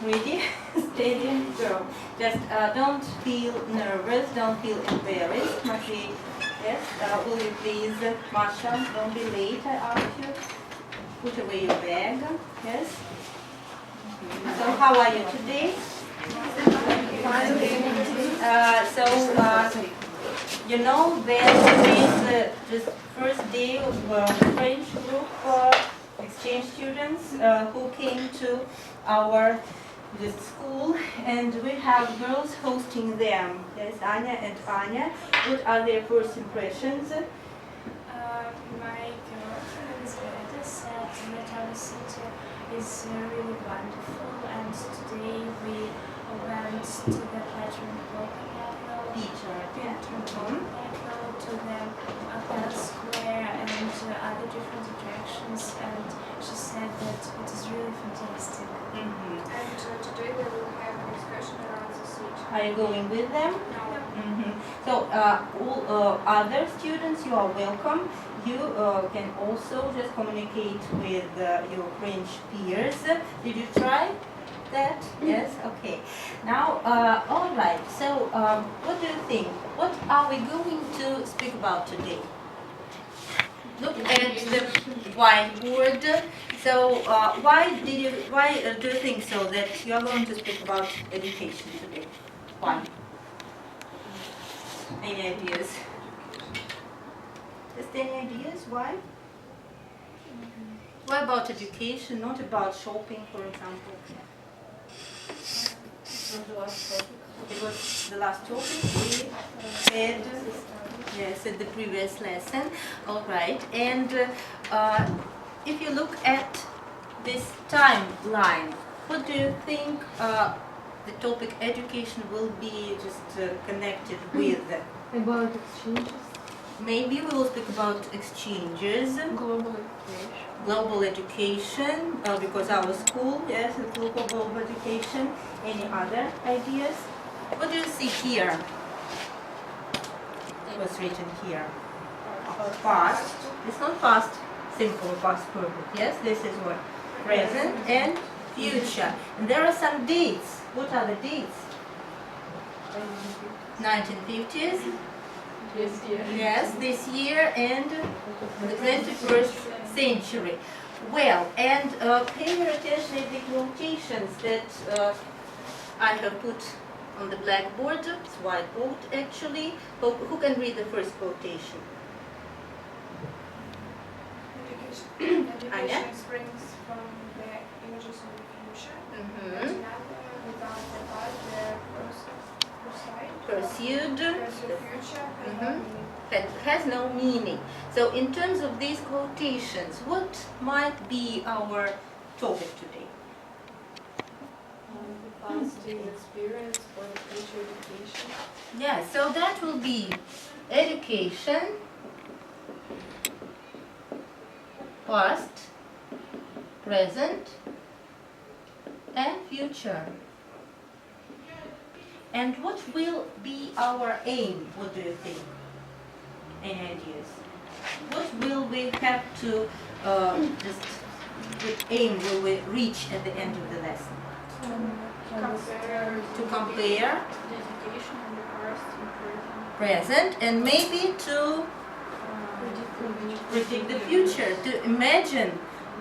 ready? Steady, go. Just don't feel nervous, don't feel embarrassed. Matvey, yes, will you please, Masha, don't be late, I ask you. Put away your bag, yes. So how are you today? You know that today is the first day of French group exchange students who came to our school, and we have girls hosting them. Yes, Anya and Anya. What are their first impressions? My girlfriend's Goda said that our city is really wonderful, and today we went to the Platinum to the Appel Square and other different attractions, and she said that it is really fantastic. And today we will have an excursion around the city. Are you going with them? No. So all other students, you are welcome. You can also just communicate with your French peers. Did you try that? Yes? Okay. Now, all right. So, what do you think? What are we going to speak about today? Look at the whiteboard. So, why do you think so that you are going to speak about education today? Why? Any ideas? Just any ideas? Why? Why about education, not about shopping, for example? It was the last topic we had, yes, at the previous lesson. All right, and if you look at this timeline, what do you think the topic education will be just connected with? About exchanges. Maybe we will speak about exchanges. Global education, because our school, yes, is global education. Any other ideas? What do you see here? What's written here? Past. It's not past simple, past perfect. Yes, this is what? Present and future. And there are some dates. What are the dates? 1950s. Yes, this year and the 21st century. Well, and pay your attention to the quotations that I have put on the blackboard. It's whiteboard actually. Who can read the first quotation? Education springs from the images of the future. And without the past, the Pursued. future Has no meaning. So in terms of these quotations, what might be our topic today? The past is experience for the future education. Yeah, so that will be education, past, present, and future. And what will be our aim? What do you think? Any ideas? What will we have to what aim will we reach at the end of the lesson? To compare the education in the past and present, and maybe to predict the future, to imagine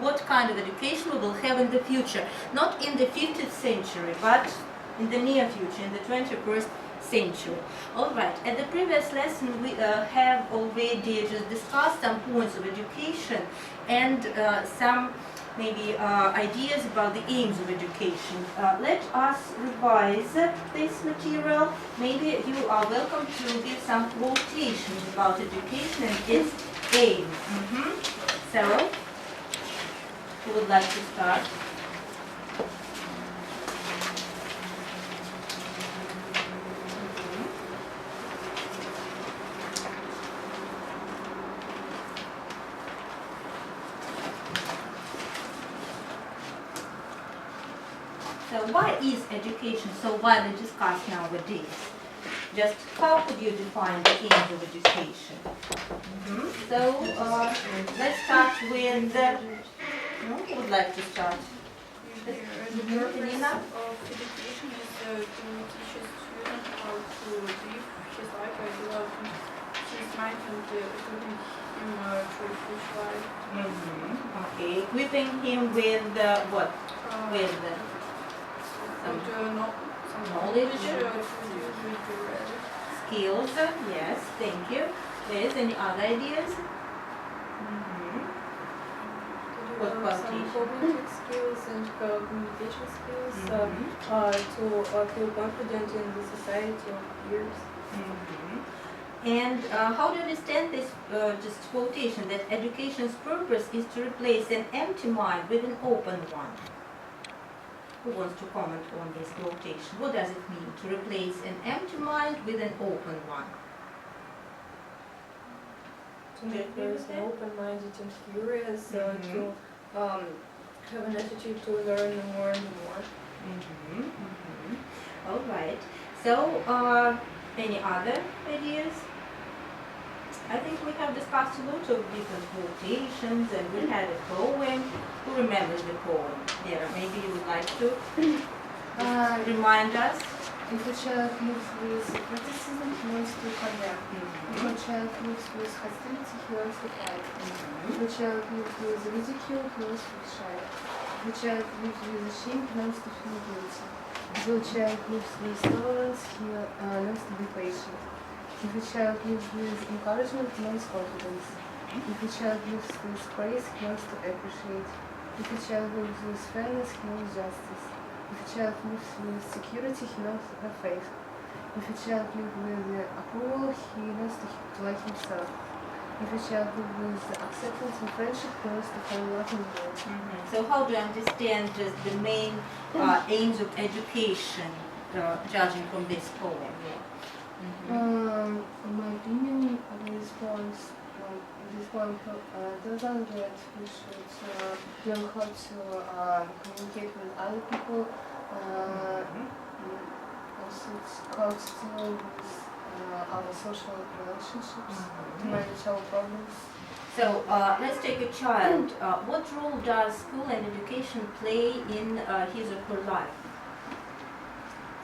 what kind of education we will have in the future. Not in the 50th century, but in the near future, in the 21st century. All right, at the previous lesson we have already just discussed some points of education and some maybe ideas about the aims of education. Let us revise this material. Maybe you are welcome to give some quotations about education and its aim. So, who would like to start? So why is education so widely discussed nowadays? Just how could you define the aims of education? So let's start with, who would like to start? The purpose Nina? of education is to teach a student how to live his life by developing his mind and equipping him for the future life. Okay, equipping him with what? With some Some knowledge. with the skills. Yes, thank you. Yes, any other ideas? What Some qualification? cognitive skills and communication skills to feel confident in the society of peers. And how do you understand this just quotation that education's purpose is to replace an empty mind with an open one? Who wants to comment on this quotation? What does it mean to replace an empty mind with an open one? To make a person open-minded and curious, to have an attitude to learn more and more. All right. So, any other ideas? I think we have discussed a lot of different quotations, and we had a poem. Who remembers the poem? Vera, maybe you would like to remind us. If a child lives with criticism, he learns to condemn. If a child lives with hostility, he learns to fight. If a child lives with ridicule, he learns to be shy. If a child lives with shame, he learns to feel guilty. If a child lives with tolerance, he learns to be patient. If a child lives with encouragement, he learns confidence. If a child lives with praise, he learns to appreciate. If a child lives with fairness, he learns justice. If a child lives with security, he learns to have faith. If a child lives with approval, he learns to like himself. If a child lives with acceptance and friendship, he learns to fall in love and grow. So how do you understand just the main aims of education, judging from this poem? In my opinion, this poem tells us that we should learn how to communicate with other people, also how to deal with our social relationships, to manage our problems. So let's take a child. What role does school and education play in his or her life?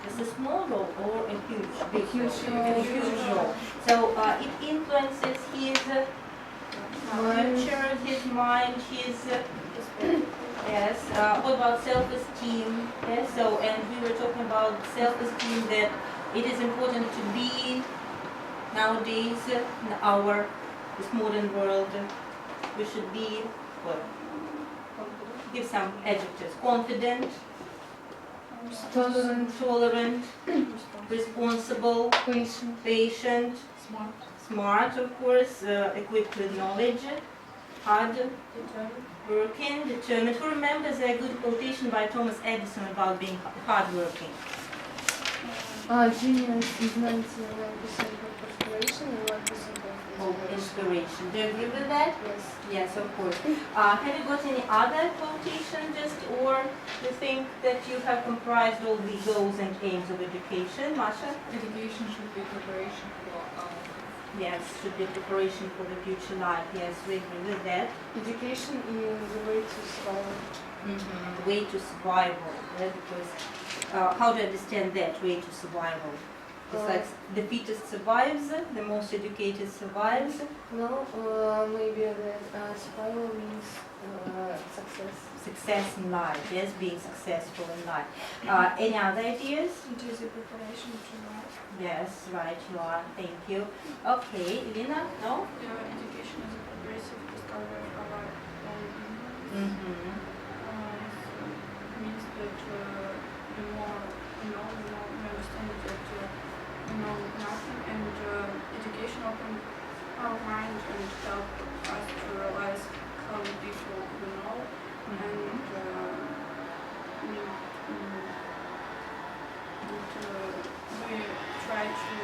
Just a small role or a huge, big role? A huge role. So it influences his nurtures his mind, his yes. What about self-esteem? Yes. So, and we were talking about self-esteem, that it is important to be nowadays in our this modern world. We should be what? Give some adjectives: confident, tolerant, responsible, patient, smart, of course, equipped with knowledge, hard, working, determined. Who remembers a good quotation by Thomas Edison about being hardworking? Genius is 99% of perspiration and 1% of Inspiration. Do you agree with that? Yes. Yes, of course. Have you got any other quotation, just, or you think that you have comprised all the goals and aims of education, Masha? Education should be preparation for Yes, should be preparation for the future life. Yes, we agree with that. Education is the way to survival. The way to survival. Yeah, because how do you understand that way to survival? It's like the fittest survives, the most educated survives. No, maybe that survival means success. Success in life, yes, being successful in life. Any other ideas? It is a preparation to life. Yes, right, you are. Thank you. Okay, Elena, no? Education is a progressive discovery of our own means that the more we know, the more we understand that we know nothing, and education opens our mind and help us to realize how little we know, and we try to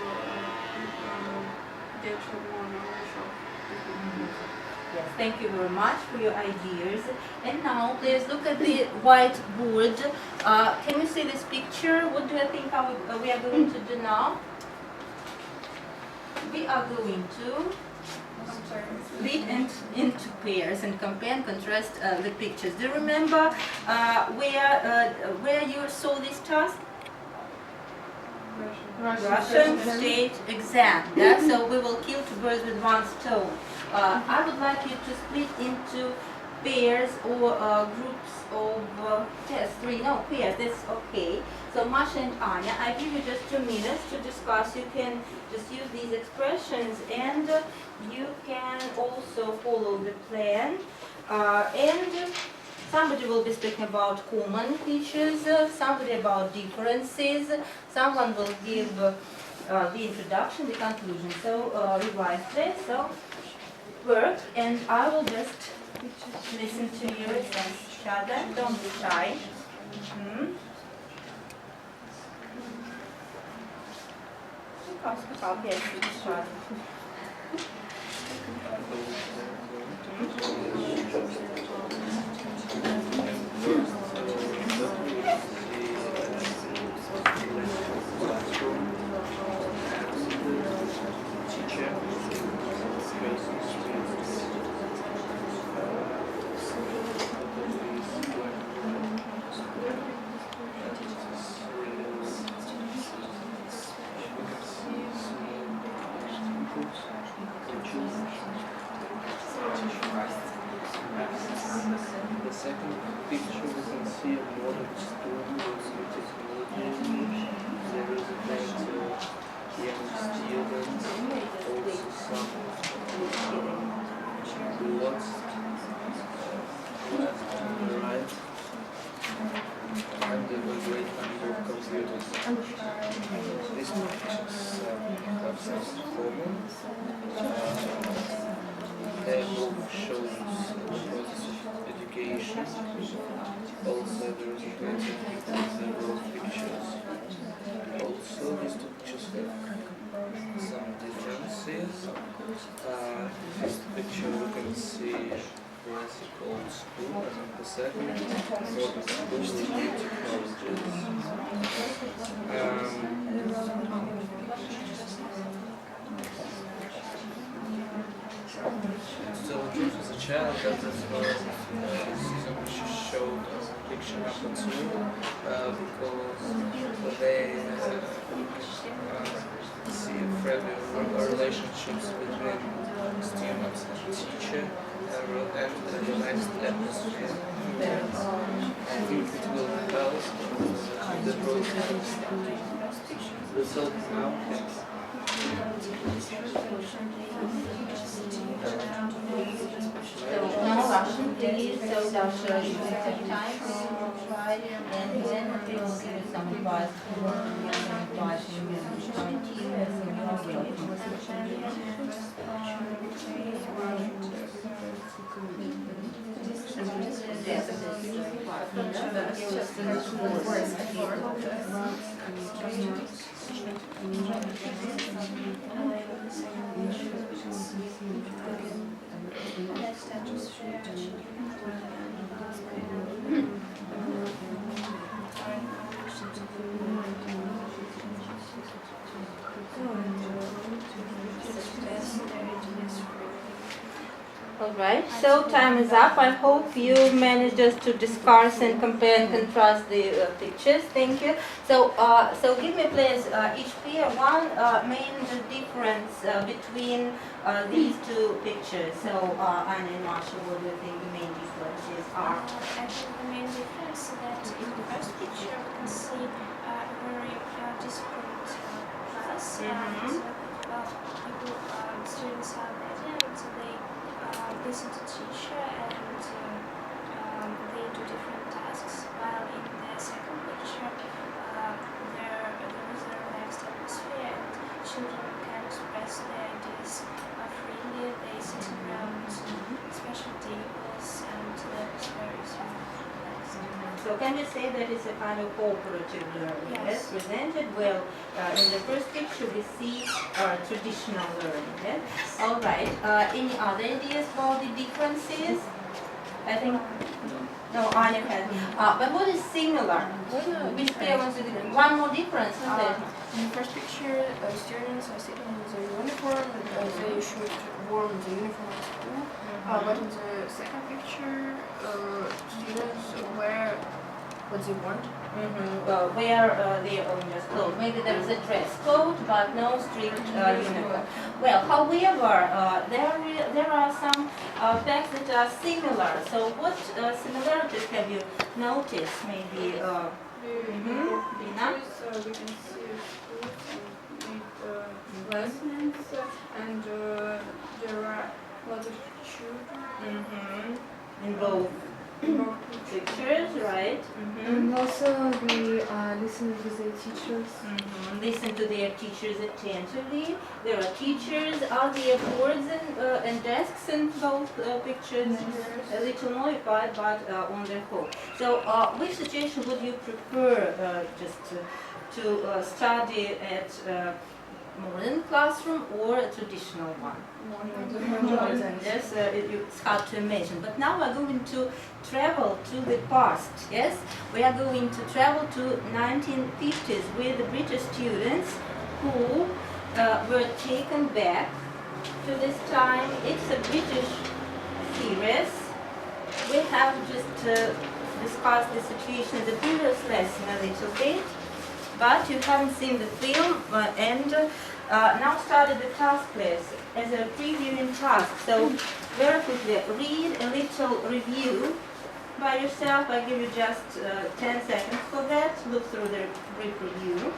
get more knowledge of different Yes, thank you very much for your ideas. And now, please look at the whiteboard. Can you see this picture? What do you think we are going to do now? We are going to Split into pairs and compare and contrast the pictures. Do you remember where you saw this task? Russian state exam. Yeah? So we will kill two birds with one stone. I would like you to split into pairs or groups of pairs. That's okay. So Masha and Anya, I give you just 2 minutes to discuss. You can just use these expressions, and you can also follow the plan. And somebody will be speaking about common features, somebody about differences, someone will give the introduction, the conclusion. So revise this. So work, and I will just listen to you and each other. Don't be shy. Speak up, yes, each other. The second picture we can see a modern students with technology. There is a plenty of young students, also some robots left and right, and there were a great number of computers. These pictures have something common. They both show the process of education. Also, there is a plenty of several pictures. Also, these two pictures have some differences. This picture we can see classic old school, and the second modern school with new technologies. So as a child, that is season which showed picture number 2, because they see friendly relationships between students and teacher, and a relaxed atmosphere. I think it will help the process. Result now. So now Russian please, so Dasha, you will have time to try, and then we will give you some advice for Alright, so time is up. I hope you managed just to discuss and compare and contrast the pictures. Thank you. So, give me please each pair one main difference between these two pictures. So Anna and Masha, what do you think the main differences are? I think the main difference is that in the first picture we can see a very disciplined class. Students are obedient, so they listen to teacher and they do different tasks, while in the second picture there is a relaxed atmosphere and children can express their ideas freely. They sit around special tables and the atmosphere is relaxed. So can you say that it's a kind of cooperative learning? Yes. Presented well. In the first picture we see traditional learning. Yes? All right. Any other ideas about the differences? I think, no, Anya had. But what is similar? Which pair wants to do? One more difference, isn't there? In the first picture, students are sitting in their uniform and they should wear the uniform at school. But in the second picture, students wear what they want. Wear their own dress code. Maybe there is a dress code, but no strict uniform. Well, however, there are some facts that are similar. So, what similarities have you noticed? Maybe, Lina? We can see schools and read lessons, and there are a lot of children In both pictures, right? And also we listen to their teachers. Listen to their teachers attentively. There are teachers. Are there boards and desks in both pictures? A little modified, but on the whole. So, which situation would you prefer just to study at modern classroom or a traditional one? Modern, yes, it's hard to imagine. But now we're going to travel to the past, yes? We are going to travel to 1950s with the British students who were taken back to this time. It's a British series. We have just discussed the situation in the previous lesson a little bit, but you haven't seen the film and now started the task list as a previewing task. So very quickly, read a little review by yourself. I give you just 10 seconds for that. Look through the brief review.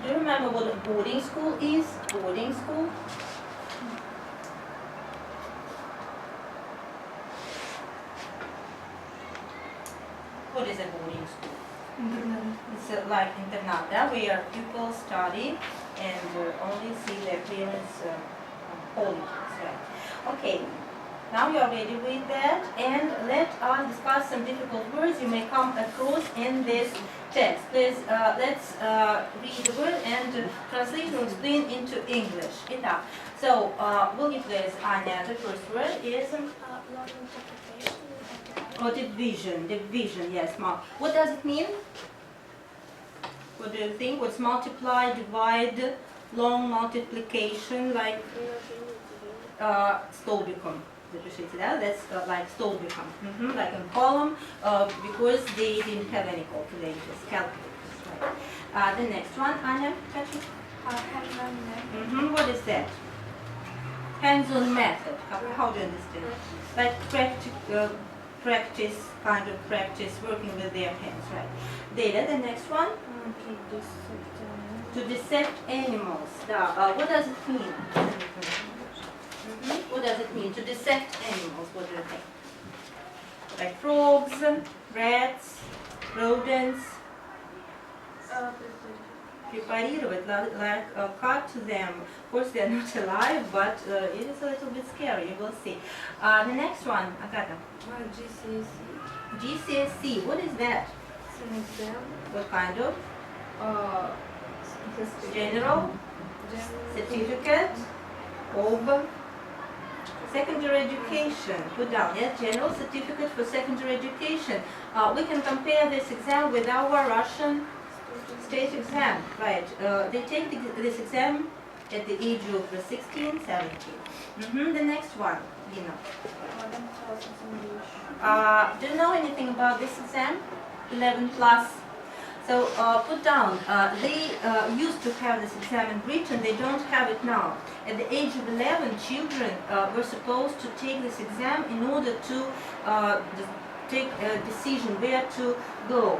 Do you remember what a boarding school is? Boarding school? What is a boarding school? It's like internat, where pupils study and only see their parents holidays, right? Okay, now you are ready with that, and let us discuss some difficult words you may come across in this text. Please, let's read the word and translate and explain into English. So, will you please, Anya, the first word is division. Division, yes, Mark. What does it mean? What do you think? What's multiply, divide, long multiplication, like столбиком? Запишите, да? That's like столбиком, like in column, because they didn't have any calculators. Right. The next one, Anya, catch it? Hands-on What is that? Hands-on method. How do you understand? Like practice, kind of practice, working with their hands, right? Data, the next one? To dissect animals. What does it mean? What does it mean? To dissect animals, what do you think? Like frogs, rats, rodents? Preparировать, like cut them. Of course they are not alive, but it is a little bit scary, you will see. The next one, Agata. GCSE, what is that? It's an exam. What kind of? General? Certificate? Of? Secondary education. Put down, yes, general certificate for secondary education. We can compare this exam with our Russian state exam, right? They take this exam at the age of 16, 17. The next one, Lina. Do you know anything about this exam? 11 plus. So put down, they used to have this exam in Britain, they don't have it now. At the age of 11, children were supposed to take this exam in order to take a decision where to go,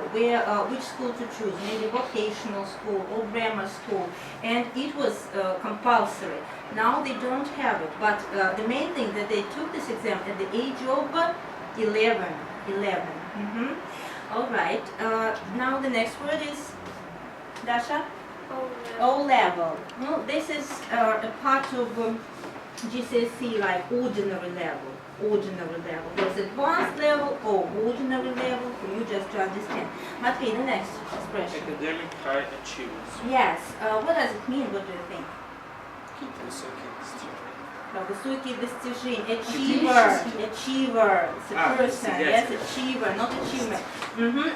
which school to choose, maybe vocational school or grammar school, and it was compulsory. Now they don't have it, but the main thing that they took this exam at the age of 11. All right. Now the next word is Dasha. O level. No, this is a part of GCSE like ordinary level. Ordinary level. There's advanced level or ordinary level for you just to understand. Matvey, the next expression. Academic high achievers. Yes. What does it mean? What do you think? Высокие достижения. Высокие достижения. Achiever. Achiever. It's a person. Yes, achiever, not achievement.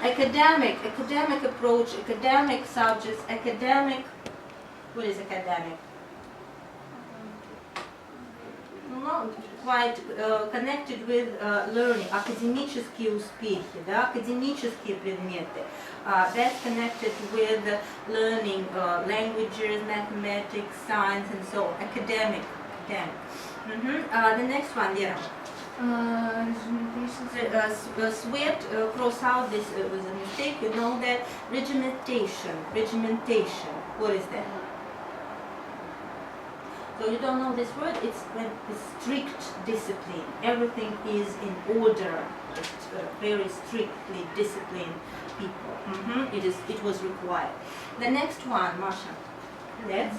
Academic. Academic approach. Academic subjects. Academic. What is academic? No, quite connected with learning. Академические успехи, да, академические предметы. That's connected with learning languages, mathematics, science, and so on. Academic. The next one, yeah. Sweat, cross out this was a mistake. You know that regimentation. Regimentation. What is that? So you don't know this word? It's when strict discipline. Everything is in order. It's very strictly disciplined people. It was required. The next one, Masha. Let's.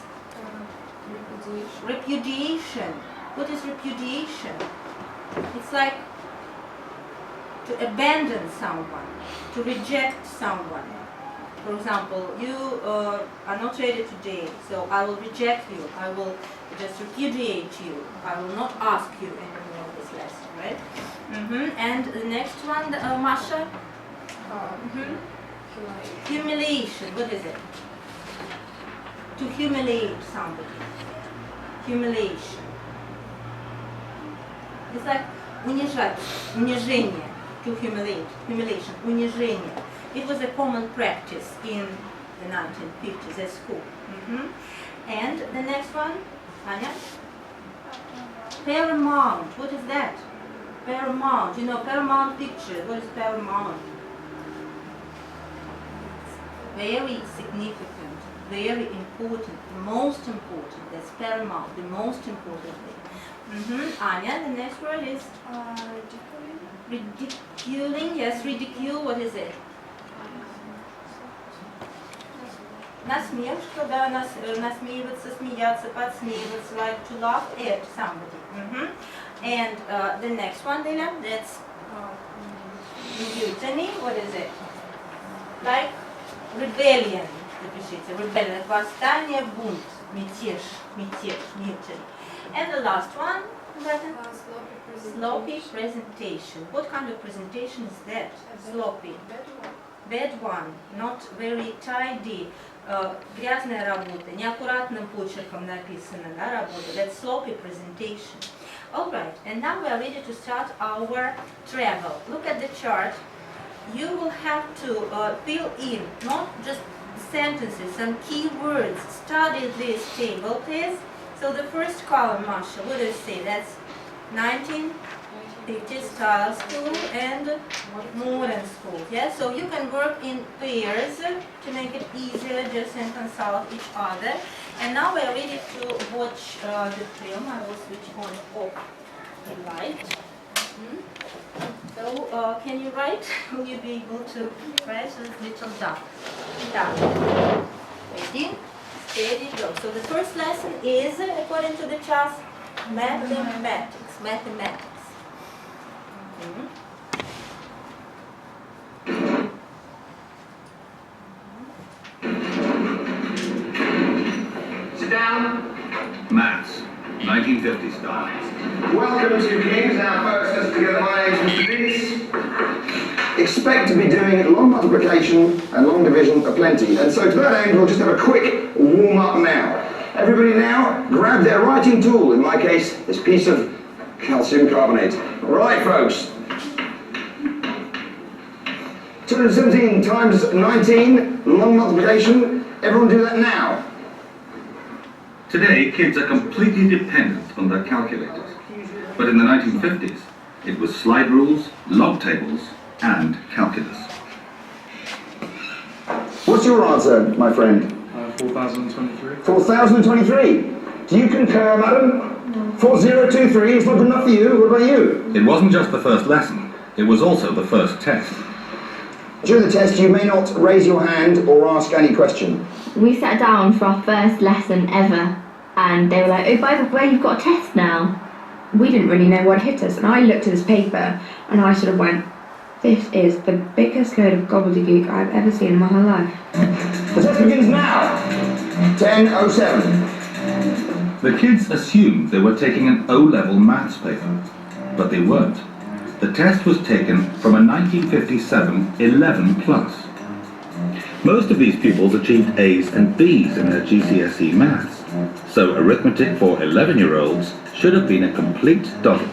Repudiation. What is repudiation? It's like to abandon someone, to reject someone. For example, you are not ready today, so I will reject you. I will just repudiate you. I will not ask you anymore this lesson, right? And the next one, Masha? Humiliation. What is it? To humiliate somebody. Humiliation. It's like унижать, унижение. To humiliate. Humiliation. Унижение. It was a common practice in the 1950s at school. And the next one, Anya? Paramount. What is that? Paramount. You know, paramount picture. What is paramount? Very significant, very important, the most important. That's paramount, the most important thing. Anya, the next word is? Ridiculing. Yes, ridicule. What is it? Насмешка, да, насмеиваться, смеяться, подсмеиваться, like to laugh at somebody. And the next one, Dina, that's mutiny. What is it? Like rebellion. Запишите, rebellion, like восстание, бунт, мятеж, mutiny. And the last one, sloppy presentation. What kind of presentation is that? Sloppy. Bad one, not very tidy. Грязная работа, неаккуратным почерком написана, да, работа. That's sloppy presentation. Alright, and now we are ready to start our travel. Look at the chart. You will have to fill in, not just sentences, some key words. Study this table, please. So the first column, Masha, what do you say? That's 1950 style school and modern school. Yeah, so you can work in pairs to make it easier, just and consult each other. And now we are ready to watch the film. I will switch on off the light. So can you write? Will you be able to write this little duck? Ready? Steady, go. So the first lesson is, according to the chart, mathematics. Sit down. Maths, 1950 style. Welcome to King's, our first lesson together. My name is Mr. Dees. Expect to be doing long multiplication and long division aplenty. And so to that end, we'll just have a quick warm-up now. Everybody now, grab their writing tool. In my case, this piece of calcium carbonate. Right, folks. 217 times 19, long multiplication. Everyone do that now. Today, kids are completely dependent on their calculators. But in the 1950s, it was slide rules, log tables, and calculus. What's your answer, my friend? 4023. 4023. Do you concur, madam? 4023 is not good enough for you. What about you? It wasn't just the first lesson, it was also the first test. During the test, you may not raise your hand or ask any question. We sat down for our first lesson ever. and they were like, oh, by the way, you've got a test now. We didn't really know what hit us, and I looked at this paper and I sort of went, this is the biggest load of gobbledygook I've ever seen in my whole life. The test begins now. 10:07. The kids assumed they were taking an O-level maths paper, but they weren't. The test was taken from a 1957 11+. Most of these pupils achieved A's and B's in their GCSE maths, so arithmetic for 11-year-olds should have been a complete doddle.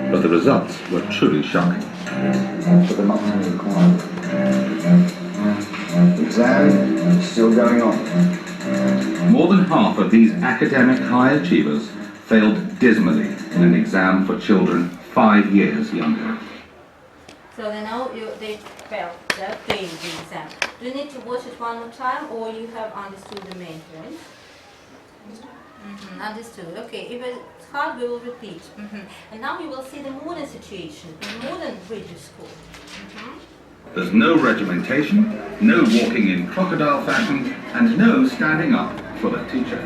But the results were truly shocking. For the not required. The exam is still going on. More than half of these academic high achievers failed dismally in an exam for children 5 years younger. So they know they failed the exam. Do you need to watch it one more time, or you have understood the main point? Understood. Okay, if it's hard, we will repeat. And now you will see the modern situation in modern British school. There's no regimentation, no walking in crocodile fashion, and no standing up for the teacher.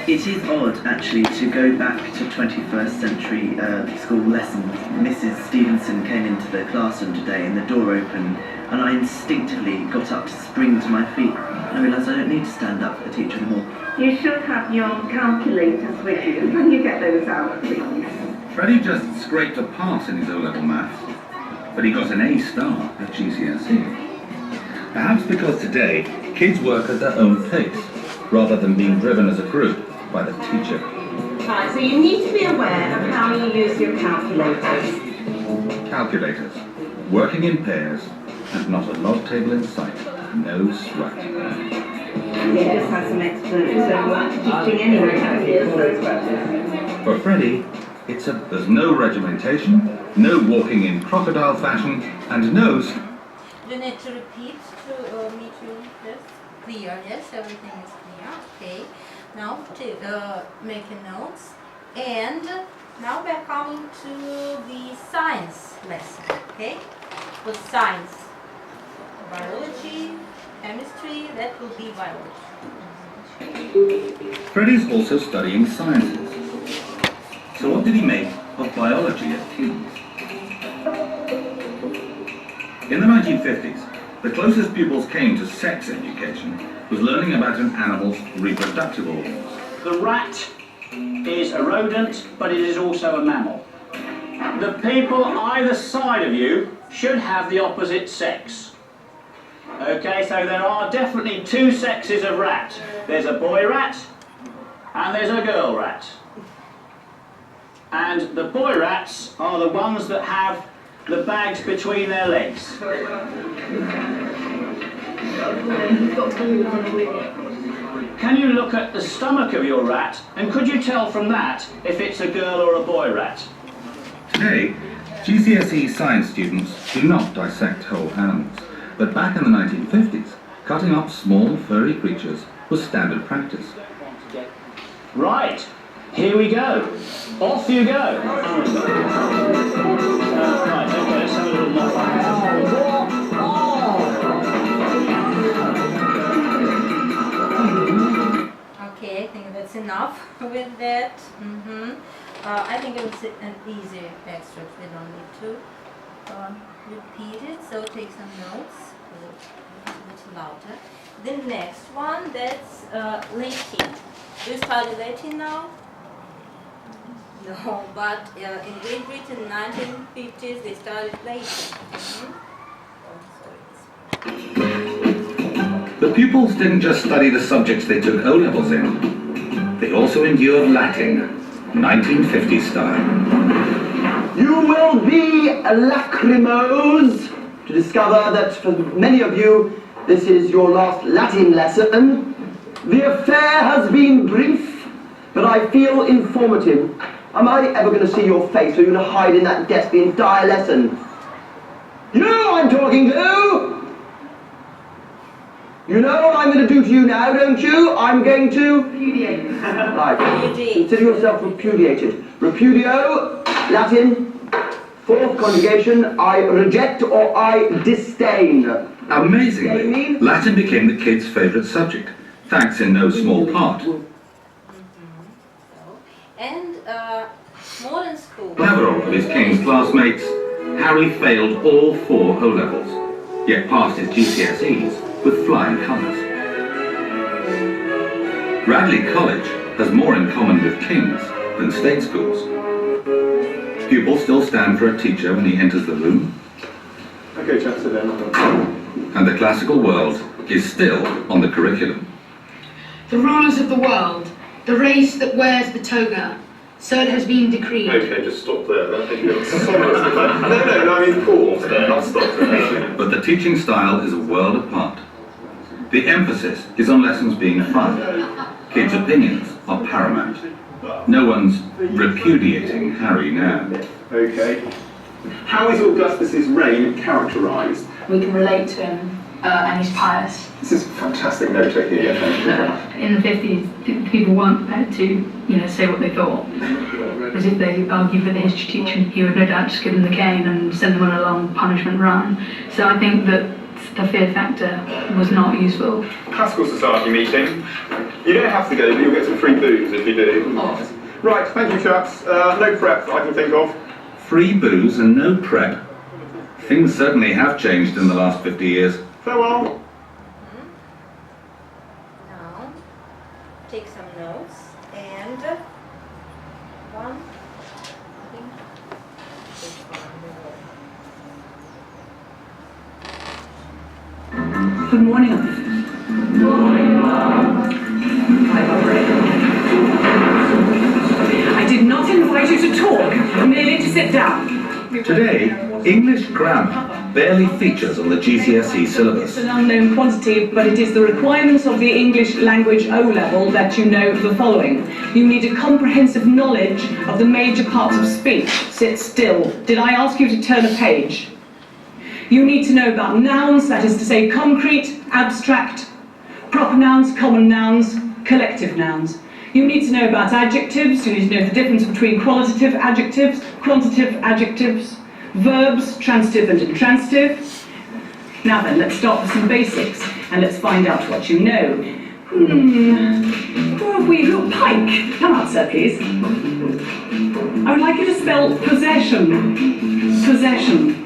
It is odd, actually, to go back to 21st century school lessons. Mrs. Stevenson came into the classroom today and the door opened, and I instinctively got up to spring to my feet. I realised I don't need to stand up for the teacher anymore. You should have your calculators with you. Can you get those out, please? Freddie just scraped a pass in his O-level maths, but he got an A star at GCSE. Perhaps because today, kids work at their own pace, rather than being driven as a group by the teacher. Right, so you need to be aware of how you use your calculators. Calculators, working in pairs, and not a log table in sight, no sweat. Yeah, this has some excellent teaching anyway. For Freddie, there's no regimentation, no walking in crocodile fashion, and no... You need to repeat to meet you. Yes, clear. Yes, everything is clear. Okay. Now to make a notes, and now we're coming to the science lesson. Okay, with science, biology, chemistry. That will be biology. Freddie's also studying sciences. So what did he make of biology at King's? In the 1950s, the closest pupils came to sex education was learning about an animal's reproductive organs. The rat is a rodent, but it is also a mammal. The people either side of you should have the opposite sex. Okay, so there are definitely two sexes of rat. There's a boy rat and there's a girl rat. And the boy rats are the ones that have the bags between their legs. Can you look at the stomach of your rat, and could you tell from that if it's a girl or a boy rat? Today, GCSE science students do not dissect whole animals, but back in the 1950s, cutting up small furry creatures was standard practice. Right, here we go. Off you go. Right, okay, let's have a little more. Okay, I think that's enough with that. I think it was an easy extract. We don't need to repeat it. So take some notes. A bit louder. The next one, that's Latin. Do you study Latin now? No, but in Great Britain in the 1950s they started Latin. The pupils didn't just study the subjects they took O-levels in, they also endured Latin, 1950 style. You will be lachrymose to discover that for many of you this is your last Latin lesson. The affair has been brief, but I feel informative. Am I ever going to see your face, or are you going to hide in that desk the entire lesson? You I'm talking to! You know what I'm going to do to you now, don't you? I'm going to... Repudiate. Right. Consider yourself repudiated. Repudio, Latin, fourth conjugation, I reject or I disdain. Amazingly, Latin became the kids' favourite subject, thanks in no small part And modern school. Several of his King's classmates, Harry failed all 4 O-levels, yet passed his GCSEs with flying colours. Radley College has more in common with King's than state schools. Pupils still stand for a teacher when he enters the room. Okay, chaps, sit down. And the classical world is still on the curriculum. The rulers of the world, the race that wears the toga, so it has been decreed. Okay, just stop there. I think you're No, I mean pause there, not stop there. But the teaching style is a world apart. The emphasis is on lessons being fun. Kids' opinions are paramount. No one's repudiating Harry now. Okay. How is Augustus's reign characterised? We can relate to him, and he's pious. This is fantastic note to hear. In the 50s, people weren't prepared to, say what they thought. Because if they argued with the history teacher, he would no doubt just give them the cane and send them on a long punishment run. So I think that the fear factor was not useful. Classical Society meeting. You don't have to go, but you'll get some free booze if you do. Oh. Right, thank you, chaps. No prep that I can think of. Free booze and no prep. Things certainly have changed in the last 50 years. Farewell. Now, take some notes and one. Good morning. Good morning, I did not invite you to talk, merely to sit down. Today, English grammar barely features on the GCSE syllabus. It's an unknown quantity, but it is the requirements of the English language O-level that you know the following. You need a comprehensive knowledge of the major parts of speech. Sit still. Did I ask you to turn a page? You need to know about nouns, that is to say concrete, abstract, proper nouns, common nouns, collective nouns. You need to know about adjectives. You need to know the difference between qualitative adjectives, quantitative adjectives, verbs, transitive and intransitive. Now then, let's start with some basics and let's find out what you know. Who have we? Pike. Come out, sir, please. I would like you to spell possession. Possession.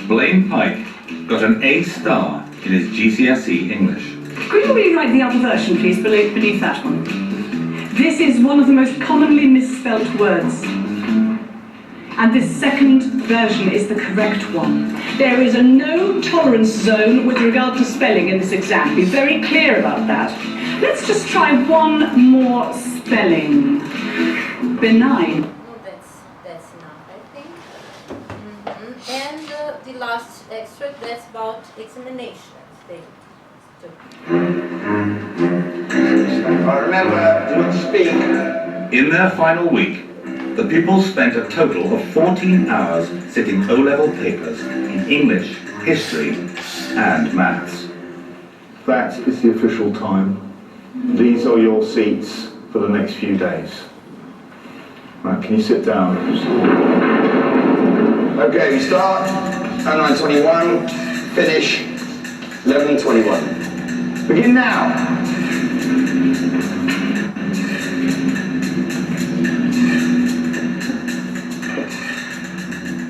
Blaine Pike got an A star in his GCSE English. Could you rewrite the other version, please, beneath that one? This is one of the most commonly misspelt words. And this second version is the correct one. There is a no tolerance zone with regard to spelling in this exam. Be very clear about that. Let's just try one more spelling. Benign. No, that's enough, I think. And the last extract, that's about examinations. Remember, do not speak. In their final week, the pupils spent a total of 14 hours sitting O-level papers in English, history, and maths. That is the official time. These are your seats for the next few days. Right, can you sit down? Okay, we start at 9:21, finish 11:21. Begin now.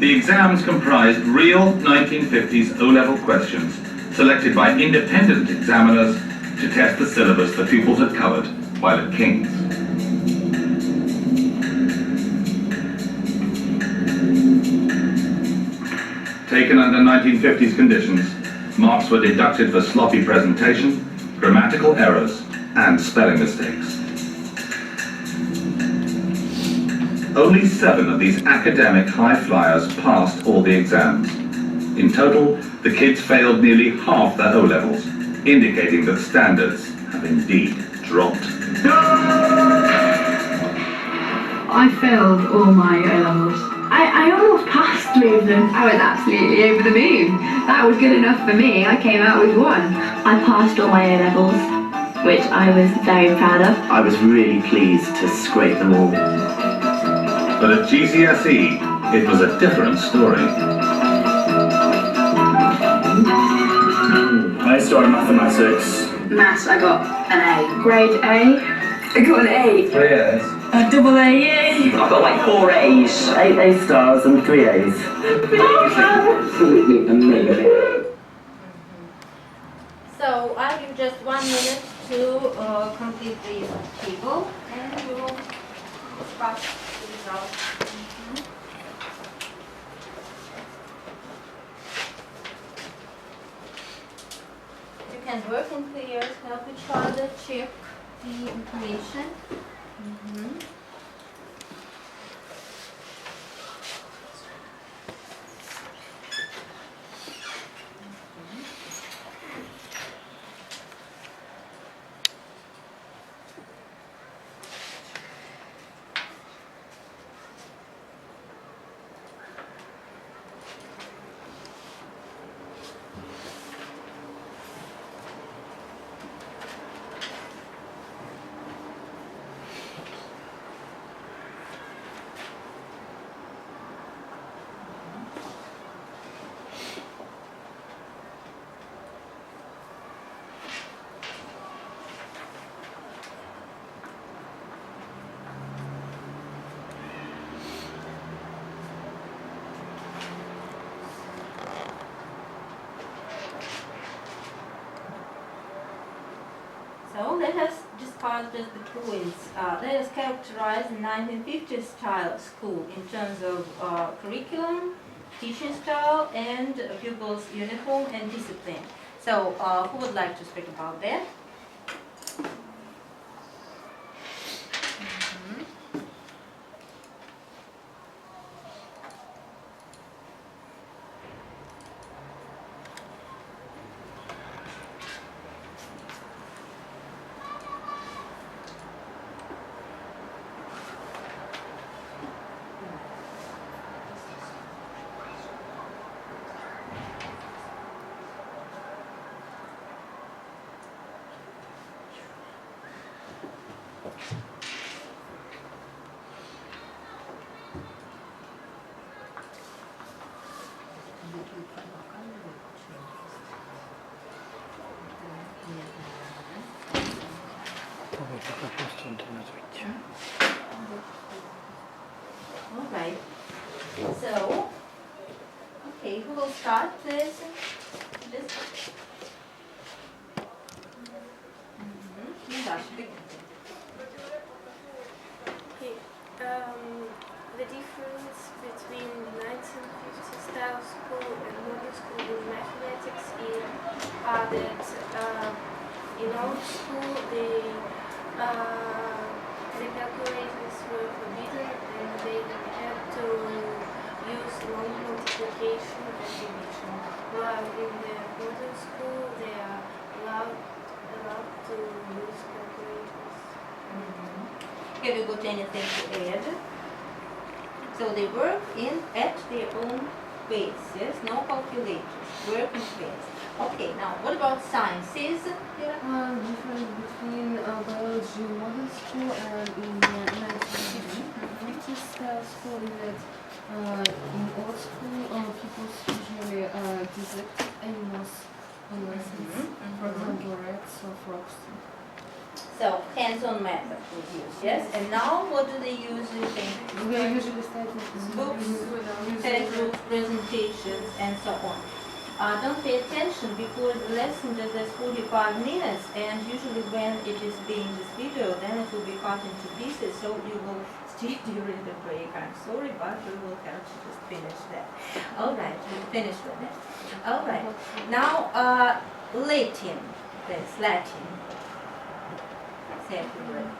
The exams comprised real 1950s O-level questions selected by independent examiners to test the syllabus the pupils had covered while at King's. Taken under 1950s conditions, marks were deducted for sloppy presentation, grammatical errors, and spelling mistakes. Only 7 of these academic high flyers passed all the exams. In total, the kids failed nearly half their O-levels, indicating that standards have indeed dropped. I failed all my O-levels. I almost passed 3 of them. I was absolutely over the moon. That was good enough for me. I came out with 1. I passed all my O-levels, which I was very proud of. I was really pleased to scrape them all. But at GCSE, it was a different story. I started mathematics. Maths, I got an A. Grade A. I got an A. 3 A's. A double A, yay. I've got like 4 A's, 8 A stars and 3 A's. Absolutely amazing. So I'll give just 1 minute to complete the table, and we will discuss the results. You can work in pairs, help each other, check the information. So let us discuss just the points. Let us characterize the 1950s style school in terms of curriculum, teaching style, and pupils' uniform and discipline. So who would like to speak about that? All right. So, okay, who will start, please? Okay. The difference between 1950 style school and modern school in mathematics is that in old school the calculators were forbidden and they had to use long multiplication and division, while in the modern school they are allowed to use calculators. Have you got anything to add? So they work at their own pace, yes? No calculators, work in pace. Okay, now what about sciences? Difference between biology modern school and in 1950s style school is that in old school people usually dissected animals on lessons, for example rats or frogs. So hands-on method was used, yes? And now what do they use, you think? They usually start with books, textbooks, presentations, and so on. Don't pay attention because the lesson just has 45 minutes, and usually when it is being this video, then it will be cut into pieces, so you will stay during the break. I'm sorry, but we will have to just finish that. All right, we'll finish with that. All right. Now, Latin, please, Latin. Say a few words.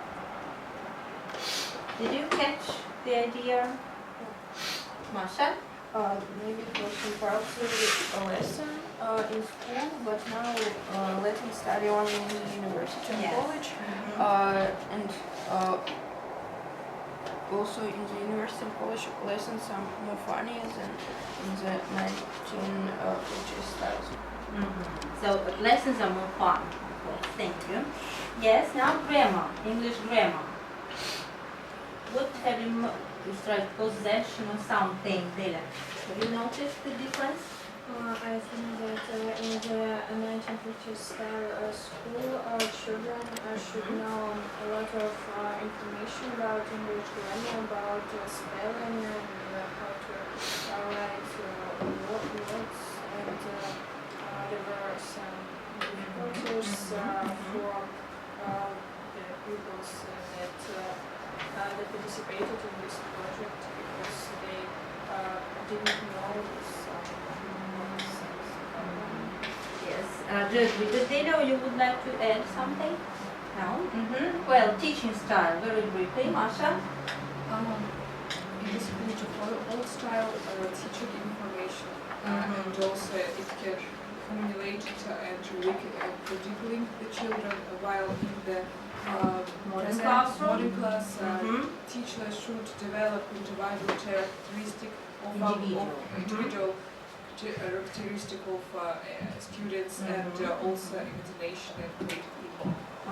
Did you catch the idea, Masha? Maybe it was compulsory lesson in school, but now Latin study only in the university and college. And also in the university and college lessons are more funny than in the 1950s styles. So lessons are more fun. Okay, thank you. Yes, now grammar, English grammar. What have you strike possession of something there? Have you noticed the difference? I think that in the 1950s style school, children should know a lot of information about English grammar, about spelling, and how to write words. And there were some difficulties for the pupils that participated in this project because they didn't know some. Yes, Judith, did they know you would like to add something? No? Well, teaching style, very briefly, Masha? In this school to follow old style teaching information and also it can accumulate it and predicting the children while in the Modern class teachers should develop individual characteristic of individual characteristic of students and also imagination and creativity.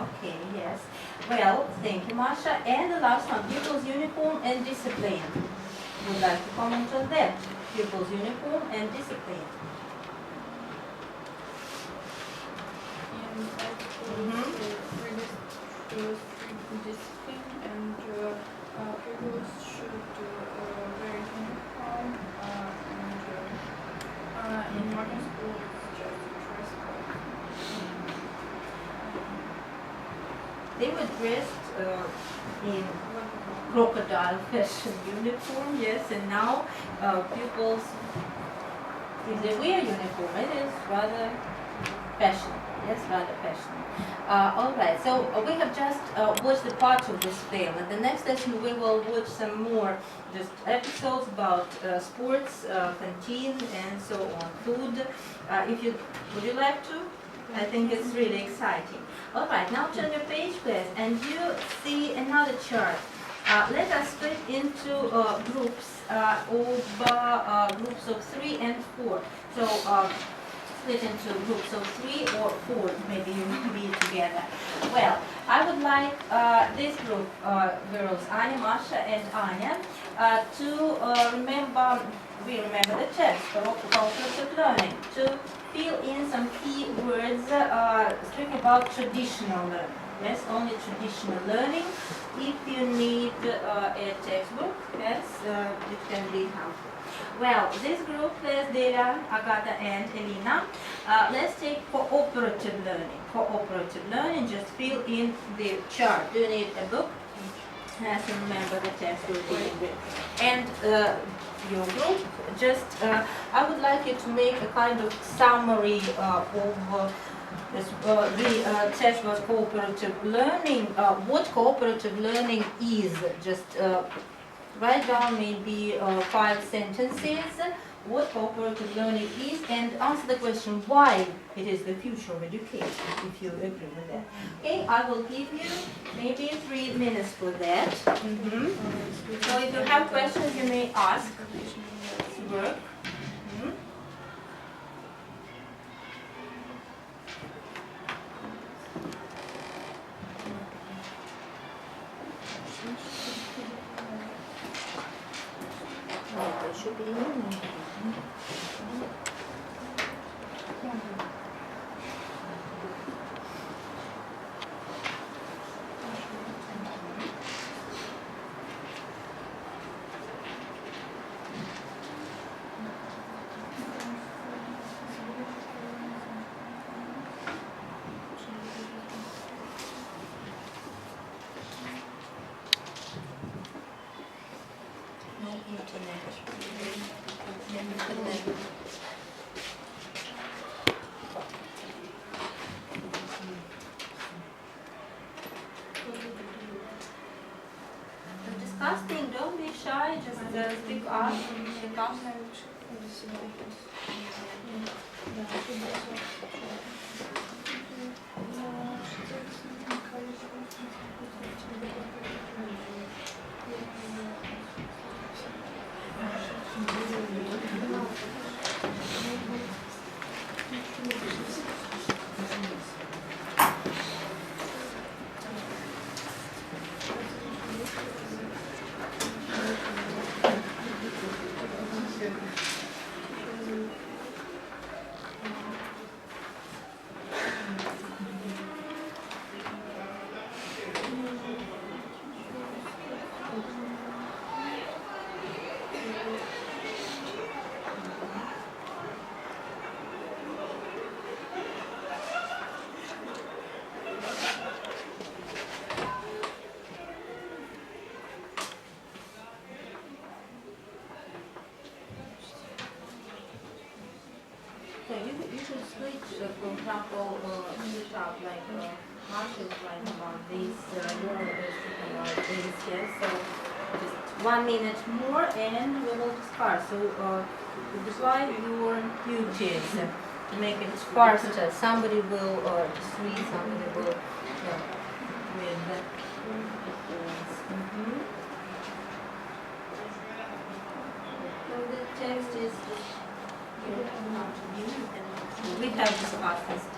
Okay, yes. Well, thank you, Masha. And the last one, pupils' uniform and discipline. Would like to comment on that? Pupils' uniform and discipline. Discipline and pupils should wear uniform and in modern school it's just dress code. They were dressed in crocodile fashion uniform, yes, and now pupils, if they wear uniform, it is rather fashion. Yes, rather passionate. All right, so we have just watched the part of this film. In the next lesson, we will watch some more just episodes about sports, canteen, and so on, food. Would you like to? I think it's really exciting. All right, now turn your page, please, and you see another chart. Let us split into groups of 3 and 4. So. Split into groups of 3 or 4, maybe you will be together. Well, I would like this group, girls, Anya, Masha, and Anya, to remember the text for cooperative learning, to fill in some key words speaking about traditional learning. Yes, only traditional learning. If you need a textbook, yes, it can be helpful. Well, this group, Dela, Agata, and Elena, let's take cooperative learning. Cooperative learning, just fill in the chart. Do you need a book? Yes, and remember the text we're dealing with. And your group, just, I would like you to make a kind of summary of the test was cooperative learning. What cooperative learning is? Just write down maybe 5 sentences what cooperative learning is and answer the question why it is the future of education, if you agree with that. Okay, I will give you maybe 3 minutes for that. So if you have questions, you may ask. Work. Should be disgusting, don't be shy, just speak up. example, set up like Marshall is writing about this, you're speaking about this, yes. So just 1 minute more and we will discuss. So divide your duties to make it faster. Somebody will just read, somebody will read the So the text is here not you, and we have discussed this text.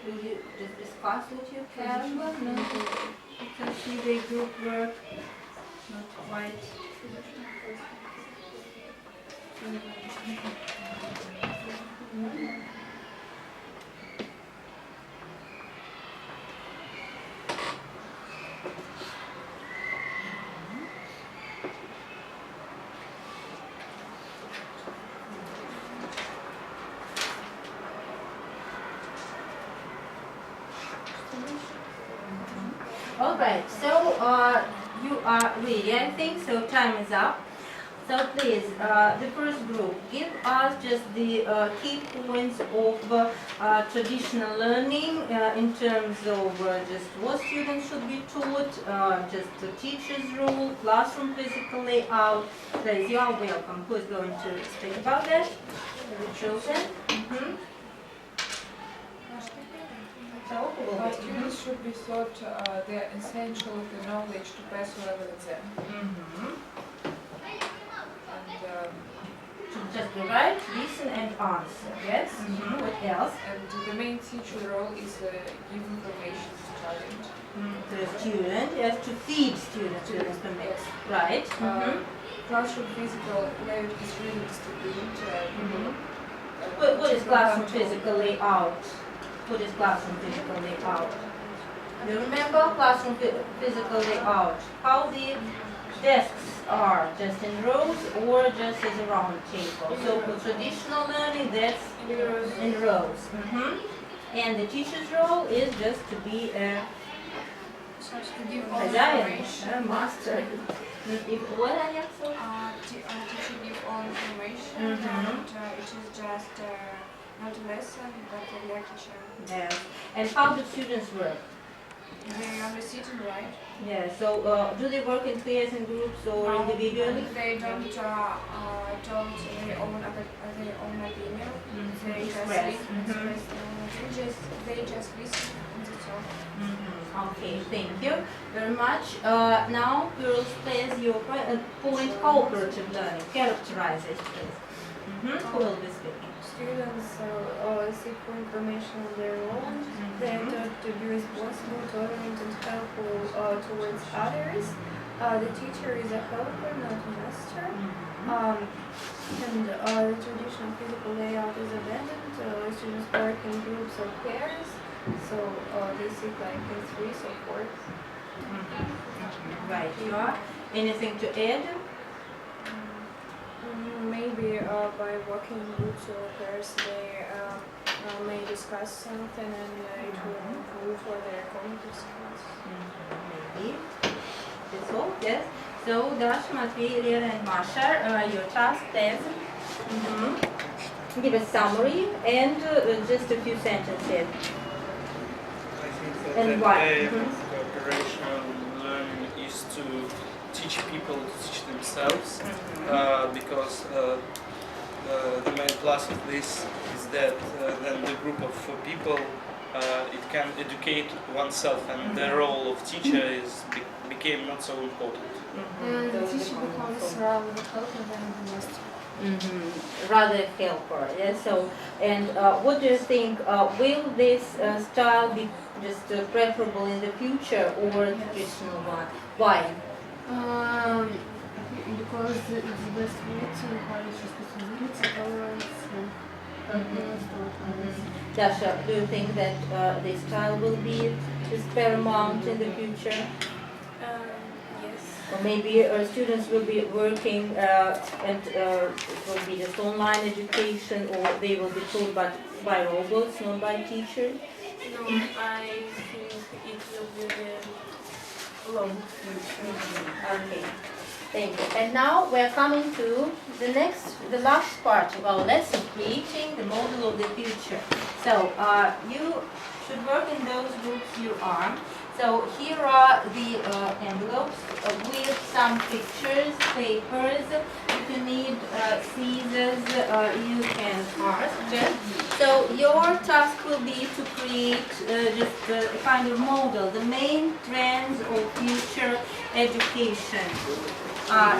Will you just discuss what you have? No, you can see the group work not quite. Alright, so you are ready, I think, so time is up. So please, the first group, give us just the key points of traditional learning in terms of just what students should be taught, just the teacher's role, classroom physical layout. Please, you are welcome. Who is going to speak about that? The children. Students should be taught the essential of the knowledge to pass O-level exam. And just be right, listen and answer. Yes. What else? And the main teacher role is give information to student. To the student, yes, to feed students with information. Right. Classroom physical layout is really distributed. What is classroom physical layout? What is classroom physical layout? You remember classroom physical layout? How the desks are, just in rows or just as a round table. So for traditional learning, that's in rows. And the teacher's role is just to be a master. What are you so? Teacher give all information, and it is just not a lesson, but a lecture. Yes. And how do students work? They are sitting right. Yeah, so do they work in pairs and groups or individually? They don't tell their own opinion. They just listen and that's all. Okay, thank you very much. Now, girls, please, your point cooperative learning. Characterize it, please. Who will be speaking? Students seek for information on their own. They are taught to be responsible, tolerant, and helpful towards others. The teacher is a helper, not a master. And the traditional physical layout is abandoned. Students work in groups or pairs, so they sit like in threes or fours. Right, you are. Anything to add? Maybe by working in groups or pairs, they may discuss something and it will improve for their cognitive skills. Maybe. That's all, yes. So, Dash, Matvey, Lera and Masha, your task, please. Give a summary and just a few sentences. I think And that why? the aim of operational learning is to teach people to teach themselves, because the main plus of this is that then the group of people it can educate oneself, and the role of teacher became not so important. The teacher becomes rather a helper than the master. Rather helper, yes. So, and what do you think? Will this style be just preferable in the future or the traditional one? Why? Because it's the best way to encourage responsibility, tolerance, and helpfulness. Dasha, do you think that this style will be just paramount in the future? Yes. Or maybe students will be working and it will be just online education, or they will be taught by robots, not by teachers. No, I think it will be the long future. Okay, thank you. And now we're coming to the last part of our lesson, creating the model of the future. So you should work in those groups you are. So here are the envelopes with some pictures, papers. If you need scissors, you can ask. So your task will be to create just a kind of model, the main trends of future education.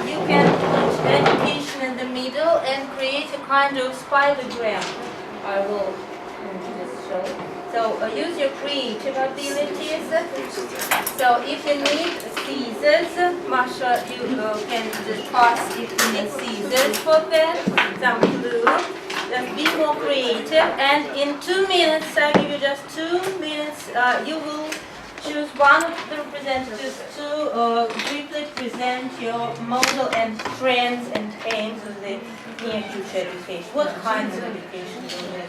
You can put education in the middle and create a kind of spidergram. I will just show. So use your creative abilities. So if you need scissors, Masha, you can just pass if you need scissors for that. Some glue. Just be more creative. And in 2 minutes, I give you just 2 minutes, you will choose one of the representatives to briefly present your model and trends and aims of the near future education. What kinds of education do you have?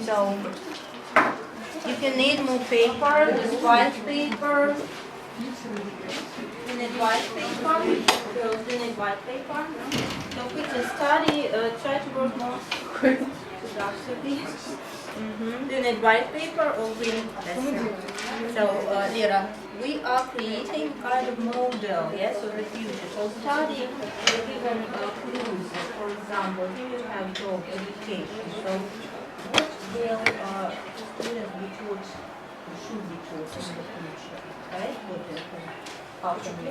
So, if you need more paper, just white paper. You need white paper. Girls, do you need white paper? So quickly study, try to work more productively. Do you need white paper or green? So, Lera, we are creating kind of model, yes, of the future. So study given clues. For example, here you have job, education. So what will students be taught, or should be taught in the future? Right? How can we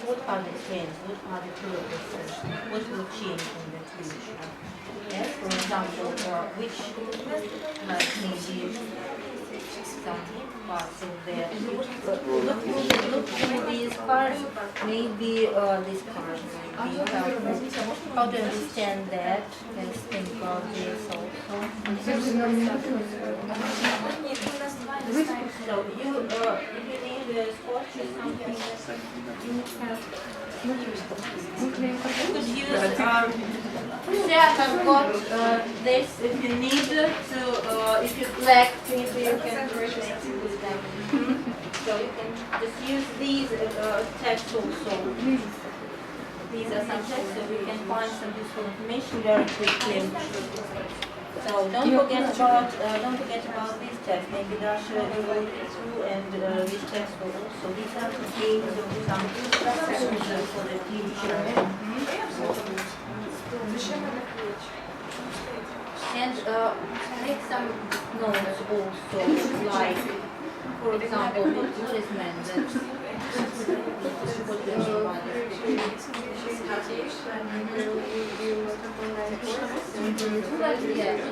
what are the trends? What are the purposes? What will change in the future? Yes, for example, which maybe some parts of the look through these cards, maybe these cards might be helpful. How to understand that? Let's think about this also. So you need a scotch or something. You could use I've got this if you need to, if you lack, maybe you can with them. So you can just use these texts also. These are some texts, so we can find some useful information very quickly. So don't forget about these texts. Maybe Dasha will go through and these texts will also. These are the themes of some sections for the future. And make some notes also, like, for example, what is meant that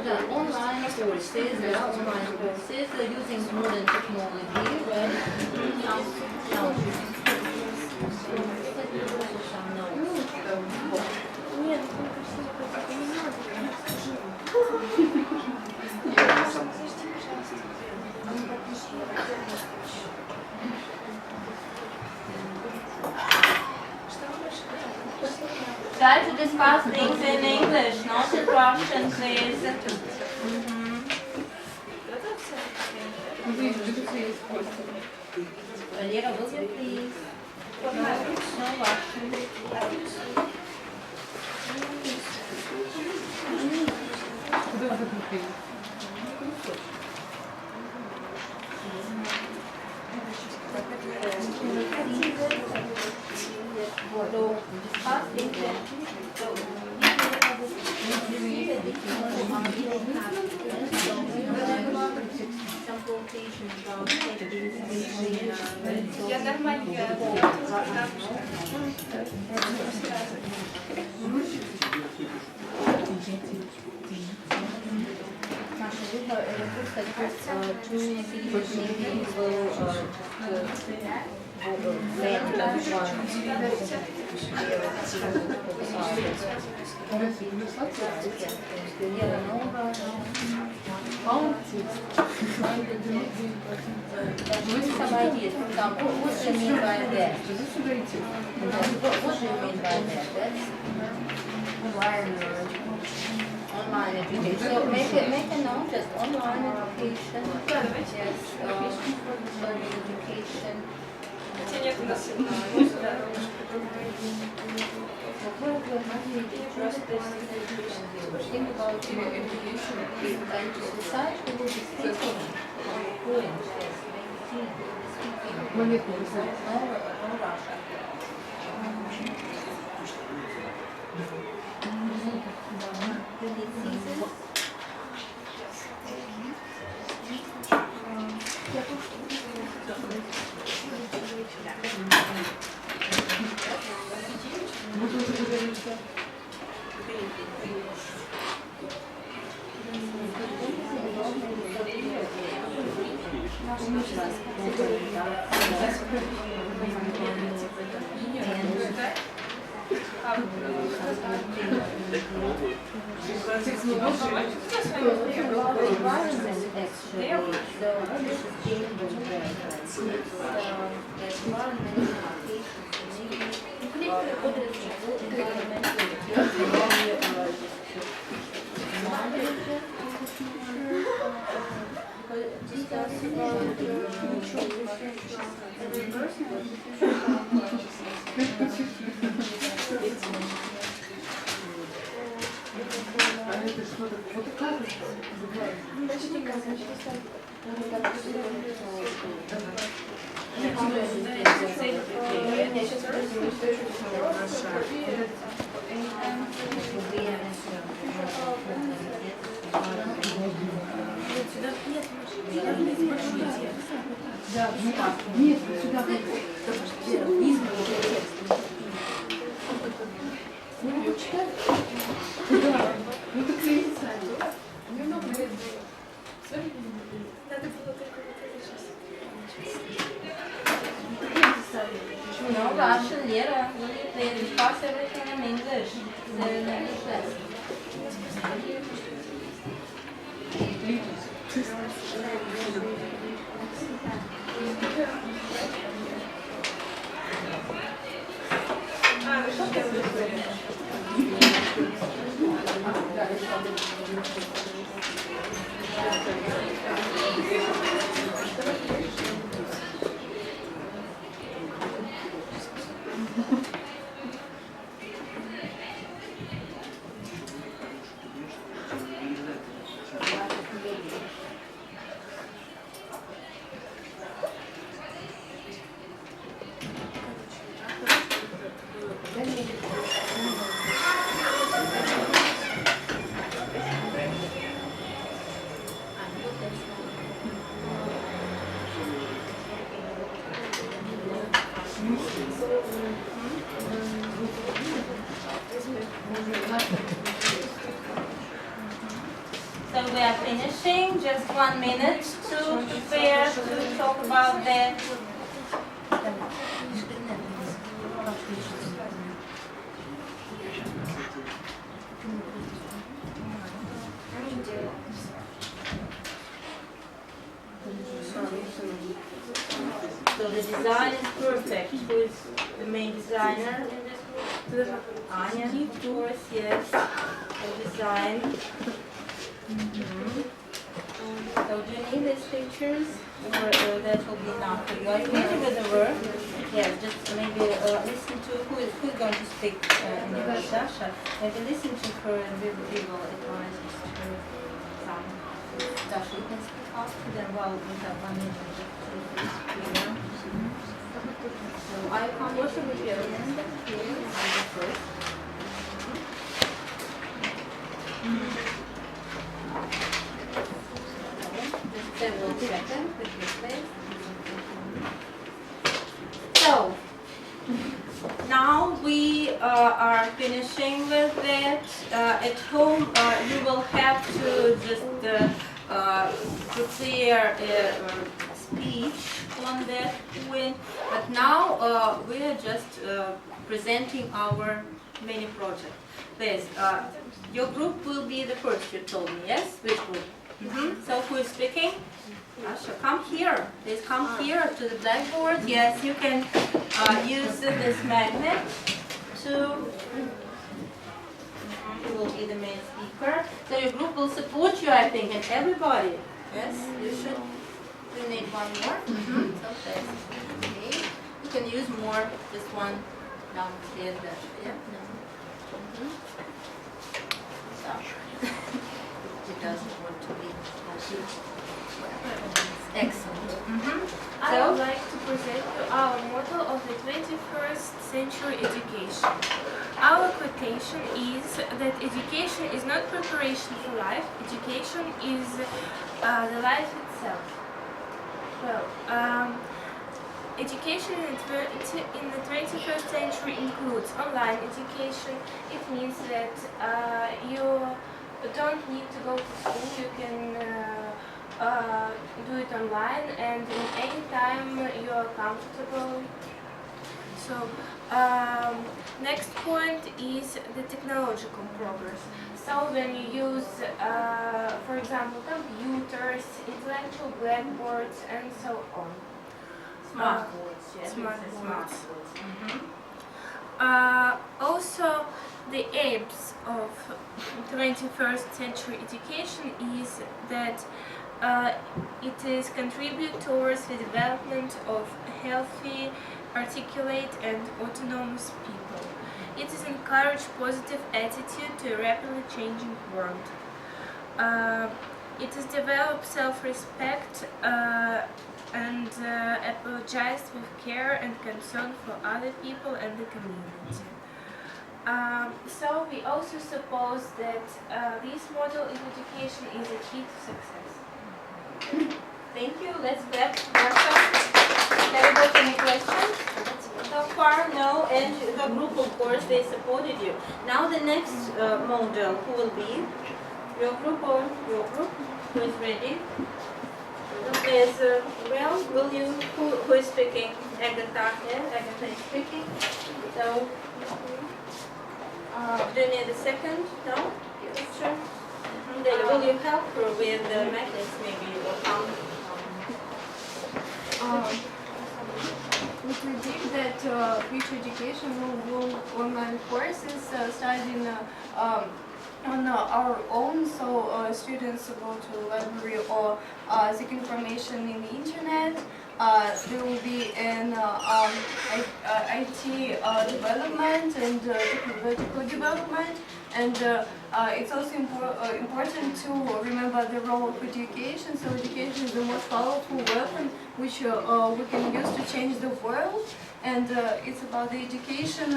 the online courses, there are online courses using modern technology, where some notes. Try to discuss things in English, not in Russian, please. Lera, will you please? No Russian. Я нормально. Some ideas, for example, what do you mean by that? What do you mean by that? That's online education. So make a note, just online education. Yes, online education. Think about education and society will be speaking fluent, yes, no Russia. Нет, сюда. Ну, читать? Да. Ну, так и немного лет было. Надо было только No, Russian, Lera. They discuss everything in English. They're in English lesson. So we are finishing, just 1 minute to prepare to talk about the So the design is perfect. Who is the main designer in this group? Anya, of course, yes. The design. So do you need these pictures? Or that will be enough for you? Are you ready with the work? Yes, just maybe listen to who is going to speak in English, Dasha. Maybe listen to her and we will advise us to some. Dasha, you can speak after them while we have 1 minute. So I come also with your first. Just several seconds with this place. So now we are finishing with that. At home you will have to just prepare a speech on that point, but now we are just presenting our mini project. Please, your group will be the first, you told me, yes? Which group? So who is speaking? Asha, come here. Please come here to the blackboard. Yes, you can use this magnet to... You will be the main speaker. So your group will support you, I think, and everybody. Yes, you should. You need one more. So please. Okay. You can use more. Just one downstairs. Yeah. No. So he doesn't want to be. Excellent. I would like to present you our model of the 21st century education. Our quotation is that education is not preparation for life, education is the life itself. Well, education in the 21st century includes online education. It means that you don't need to go to school, you can do it online and in any time you are comfortable. So next point is the technological progress. So when you use, for example, computers, intellectual blackboards and so on. Smartboards, yes. Smartboards. Also, the aims of 21st century education is that it is contribute towards the development of healthy, articulate and autonomous people. It is encourage positive attitude to a rapidly changing world. It is develop self-respect and apologize with care and concern for other people and the community. So we also suppose that this model in education is a key to success. Thank you. Let's clap. Have you got any questions? So far, no. And the group, of course, they supported you. Now the next model, who will be? Your group or your group? Who is ready? Is well, will you? Who is speaking? Agatha. Yeah, Agatha is speaking. So, do you need a second? No? Sure. Will you help her with the magnets maybe or how? We predict that future education will move online courses studying on our own, so students go to the library or seek information in the internet. There will be an IT development and technological development, and it's also important to remember the role of education. So education is the most powerful weapon which we can use to change the world, and it's about the education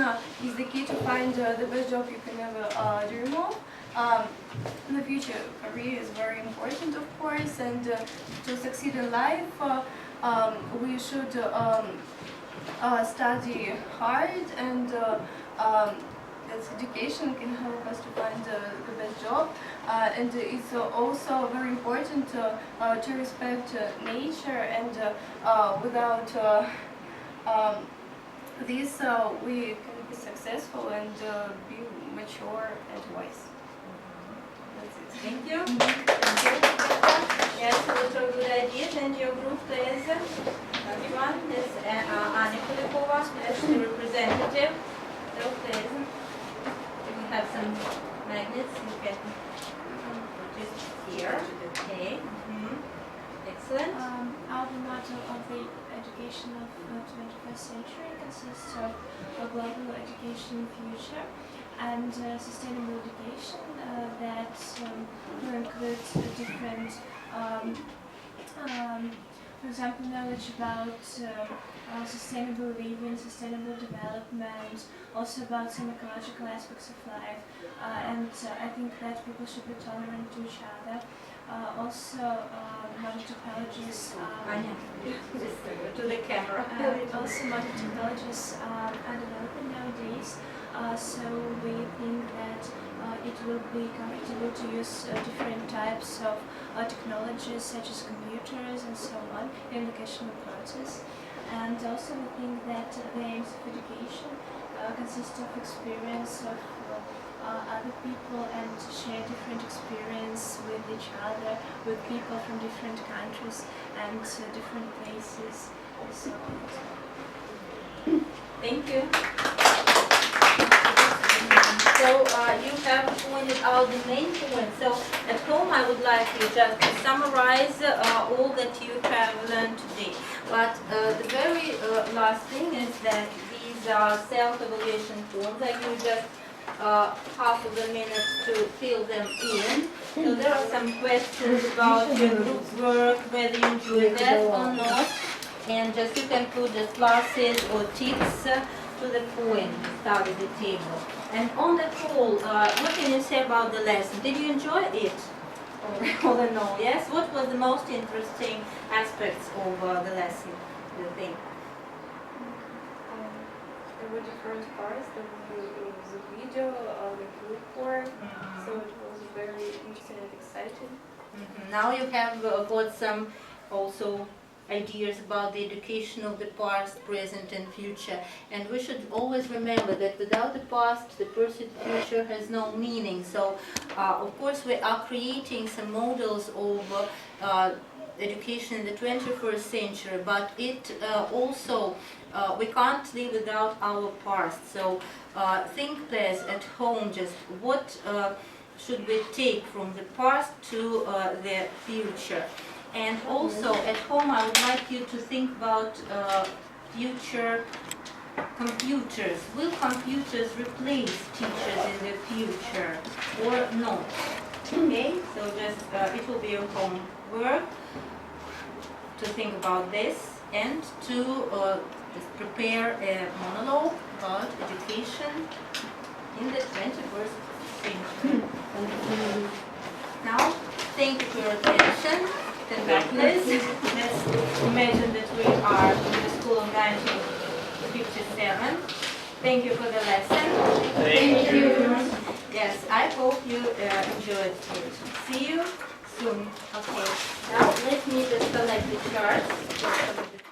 is the key to find the best job you can ever dream of. In the future, career is very important, of course, and to succeed in life, we should study hard, and as education can help us to find the best job. And it's also very important to respect nature, and without this, we can be successful and be mature and wise. Thank you. Yes, those are good ideas. And your group is everyone is Anna Vladimirovna as the representative. So please, we have some magnets. You can put it here. Okay. Excellent. Our motto of the education of the 21st century consists of a global education future and sustainable education that will include different, for example, knowledge about sustainable living, sustainable development, also about some ecological aspects of life, and I think that people should be tolerant to each other. Also, modern technologies to the camera. Also, modern technologies are developing nowadays. So we think that it will be comfortable to use different types of technologies such as computers and so on in the educational process. And also I think that the aims of education consist of experience of other people and to share different experience with each other, with people from different countries and different places. So, thank you. So you have pointed out the main points. So at home I would like you just to summarize all that you have learned today. But the very last thing is that these are self-evaluation forms. I give you just half of a minute to fill them in. So there are some questions about your group work, whether you enjoy that or not. And just you can put the pluses or ticks to the point, start at the table. And on the whole, what can you say about the lesson? Did you enjoy it? All in all, yes? What was the most interesting aspects of the lesson, do you think? There were different parts. There was a video, the group work, so it was very interesting and exciting. Now you have got some also ideas about the education of the past, present and future. And we should always remember that without the past, the pursued future has no meaning. So, of course, we are creating some models of education in the 21st century, but it also, we can't live without our past. So, think please at home just what should we take from the past to the future. And also at home I would like you to think about future computers. Will computers replace teachers in the future or not? Okay, so just it will be your homework to think about this and to just prepare a monologue about education in the 21st century. Now, thank you for your attention. Stand back, please. Let's imagine that we are in the school of 1957. Thank you for the lesson. Thank you. Yes, I hope you enjoyed it. See you soon. Okay. Now let me just select the charts.